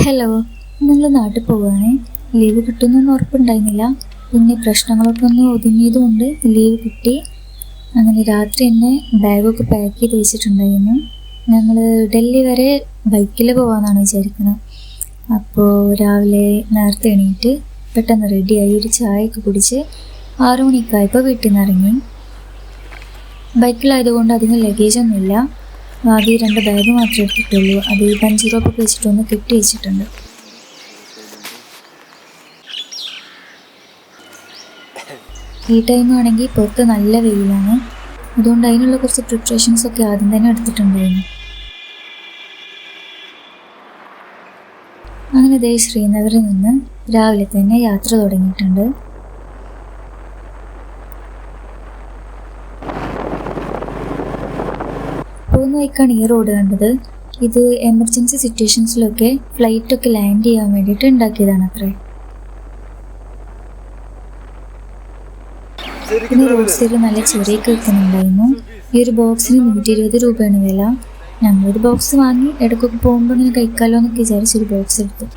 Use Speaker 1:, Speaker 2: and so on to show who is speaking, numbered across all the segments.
Speaker 1: Hello, നിങ്ങൾ നാട്ടിൽ പോവുകയാണേ. Leave കിട്ടുമെന്നൊന്നും ഉറപ്പുണ്ടായിരുന്നില്ല. പിന്നെ പ്രശ്നങ്ങളൊക്കെ ഒന്ന് ഒതുങ്ങിയതുകൊണ്ട് ലീവ് കിട്ടി. അങ്ങനെ രാത്രി തന്നെ ബാഗൊക്കെ പാക്ക് ചെയ്ത് വെച്ചിട്ടുണ്ടായിരുന്നു. ഞങ്ങൾ ഡൽഹി വരെ ബൈക്കിൽ പോകാമെന്നാണ് വിചാരിക്കുന്നത്. അപ്പോൾ രാവിലെ നേരത്തെ എണീറ്റ് പെട്ടെന്ന് റെഡിയായി ഒരു ചായയൊക്കെ കുടിച്ച് 6 മണിക്കായപ്പോൾ വീട്ടിൽ നിന്ന് ഇറങ്ങി. ബൈക്കിലായതുകൊണ്ട് അധികം ലഗേജൊന്നുമില്ല. ആദ്യം 2 ബാഗ് മാത്രമേ എടുത്തിട്ടുള്ളൂ. അത് ബഞ്ചി റോപ്പൊക്കെ വെച്ചിട്ടൊന്ന് കെട്ടി വെച്ചിട്ടുണ്ട്. ഈ ടൈമാണെങ്കിൽ പുറത്ത് നല്ല വെയിലാണ്. അതുകൊണ്ട് അതിനുള്ള കുറച്ച് പ്രിപ്പറേഷൻസൊക്കെ ആദ്യം തന്നെ എടുത്തിട്ടുണ്ടായിരുന്നു. അങ്ങനെ ദേ ശ്രീനഗറിൽ നിന്ന് രാവിലെ തന്നെ യാത്ര തുടങ്ങിയിട്ടുണ്ട്. പോകുന്ന വഴിക്കാണ് ഈ റോഡ് കണ്ടത്. ഇത് എമർജൻസി സിറ്റുവേഷൻസിലൊക്കെ ഫ്ലൈറ്റൊക്കെ ലാൻഡ് ചെയ്യാൻ വേണ്ടിയിട്ട് ഉണ്ടാക്കിയതാണ് അത്രേ. പിന്നെ റോഡ് സൈഡിൽ നല്ല ചെറിയൊക്കെ വെക്കുന്നുണ്ടായിരുന്നു. ഈ ഒരു ബോക്സിന് 120 രൂപയാണ് വില. ഞങ്ങളൊരു ബോക്സ് വാങ്ങി ഇടയ്ക്കൊക്കെ പോകുമ്പോൾ ഇങ്ങനെ കഴിക്കാമല്ലോ എന്നൊക്കെ വിചാരിച്ചൊരു ബോക്സ് എടുത്തു.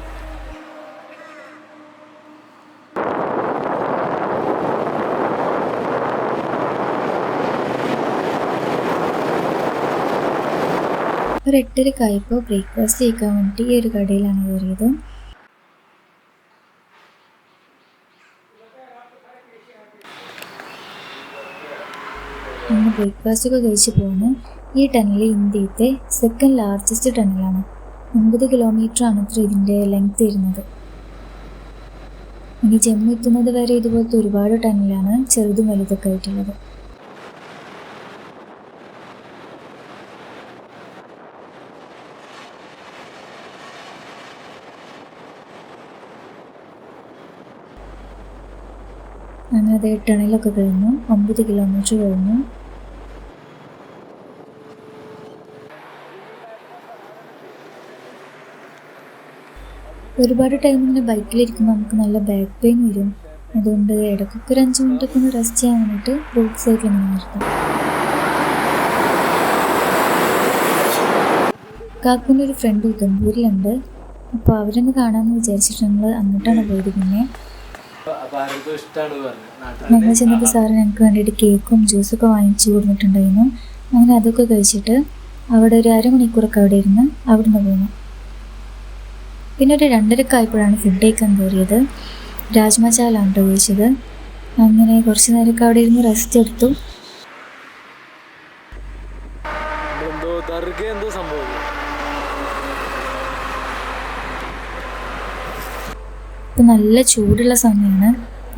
Speaker 1: ഒരു 8:30 ബ്രേക്ക്ഫാസ്റ്റ് കഴിക്കാൻ വേണ്ടിയിട്ട് ഈ ഒരു കടയിലാണ് കയറിയത്. അങ്ങനെ ബ്രേക്ക്ഫാസ്റ്റൊക്കെ കഴിച്ച് പോകുന്നു. ഈ ടണൽ ഇന്ത്യത്തെ സെക്കൻഡ് ലാർജസ്റ്റ് ടണലാണ്. 9 കിലോമീറ്ററാണ് അത്ര ഇതിൻ്റെ ലെങ്ത് വരുന്നത്. ഇനി ജമ്മു എത്തുന്നത് വരെ ഇതുപോലത്തെ ഒരുപാട് ടണലാണ് ചെറുതും വലുതൊക്കെ ആയിട്ടുള്ളത്. അങ്ങനെ അതേ ടണലൊക്കെ കഴിഞ്ഞു. 9 കിലോമീറ്റർ കഴിഞ്ഞു. ഒരുപാട് ടൈം ഇങ്ങനെ ബൈക്കിലിരിക്കുമ്പോൾ നമുക്ക് നല്ല ബാക്ക് പെയിൻ വരും. അതുകൊണ്ട് ഇടയ്ക്കൊക്കെ ഒരു 5 മിനിറ്റൊക്കെ ഒന്ന് റെസ്റ്റ് ചെയ്യാൻ വേണ്ടിയിട്ട് റോഡ് സൈഡിൽ ഇങ്ങനെ നിർത്താം. കാക്കുവിൻ്റെ ഒരു ഫ്രണ്ട് ഉദംപൂരിലുണ്ട്. അപ്പോൾ അവരൊന്ന് കാണാമെന്ന് വിചാരിച്ചിട്ട് ഞങ്ങൾ അങ്ങോട്ടാണ് പോയത്. പിന്നെ ഞങ്ങൾ ചെന്നപ്പോൾ സാറ് ഞങ്ങൾക്ക് വേണ്ടിയിട്ട് കേക്കും ജ്യൂസൊക്കെ വാങ്ങിച്ചു കൊടുത്തിട്ടുണ്ടായിരുന്നു. അങ്ങനെ അതൊക്കെ കഴിച്ചിട്ട് അവിടെ ഒരു 1/2 മണിക്കൂറൊക്കെ അവിടെ ഇരുന്ന് അവിടെ നിന്ന് പോന്നു. പിന്നെ ഒരു 2:30 ആയപ്പോഴാണ് ഫുഡ് കഴിക്കാൻ കയറിയത്. രാജ്മ ചാവലാണ് കേട്ടോ കഴിച്ചത്. അങ്ങനെ കുറച്ച് നേരമൊക്കെ അവിടെ ഇരുന്ന് റെസ്റ്റ് എടുത്തു. ഇപ്പം നല്ല ചൂടുള്ള സമയമാണ്.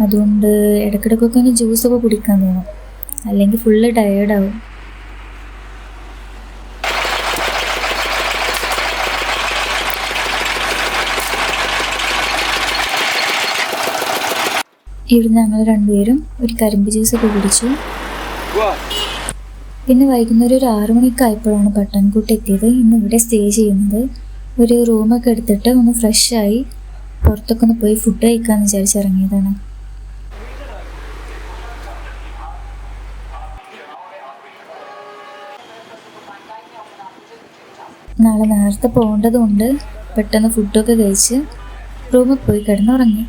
Speaker 1: അതുകൊണ്ട് ഇടയ്ക്കിടയ്ക്കൊക്കെ ഒന്ന് ജ്യൂസൊക്കെ കുടിക്കാൻ തോന്നും, അല്ലെങ്കിൽ ഫുള്ള് ടയേർഡാവും. ഇവിടുന്ന് ഞങ്ങൾ 2 പേരും ഒരു കരിമ്പ് ജ്യൂസൊക്കെ കുടിച്ചു. പിന്നെ വൈകുന്നേരം ഒരു 6 മണിക്കായപ്പോഴാണ് പട്ടാൻകോട്ട് എത്തിയത്. ഇന്ന് ഇവിടെ സ്റ്റേ ചെയ്യുന്നത്. ഒരു റൂമൊക്കെ എടുത്തിട്ട് ഒന്ന് ഫ്രഷായി പുറത്തൊക്കെ ഒന്ന് പോയി ഫുഡ് കഴിക്കാമെന്ന് വിചാരിച്ചിറങ്ങിയതാണ്. നാളെ നേരത്തെ പോകേണ്ടതുകൊണ്ട് പെട്ടെന്ന് ഫുഡൊക്കെ കഴിച്ച് റൂമിൽ പോയി കിടന്നുറങ്ങി.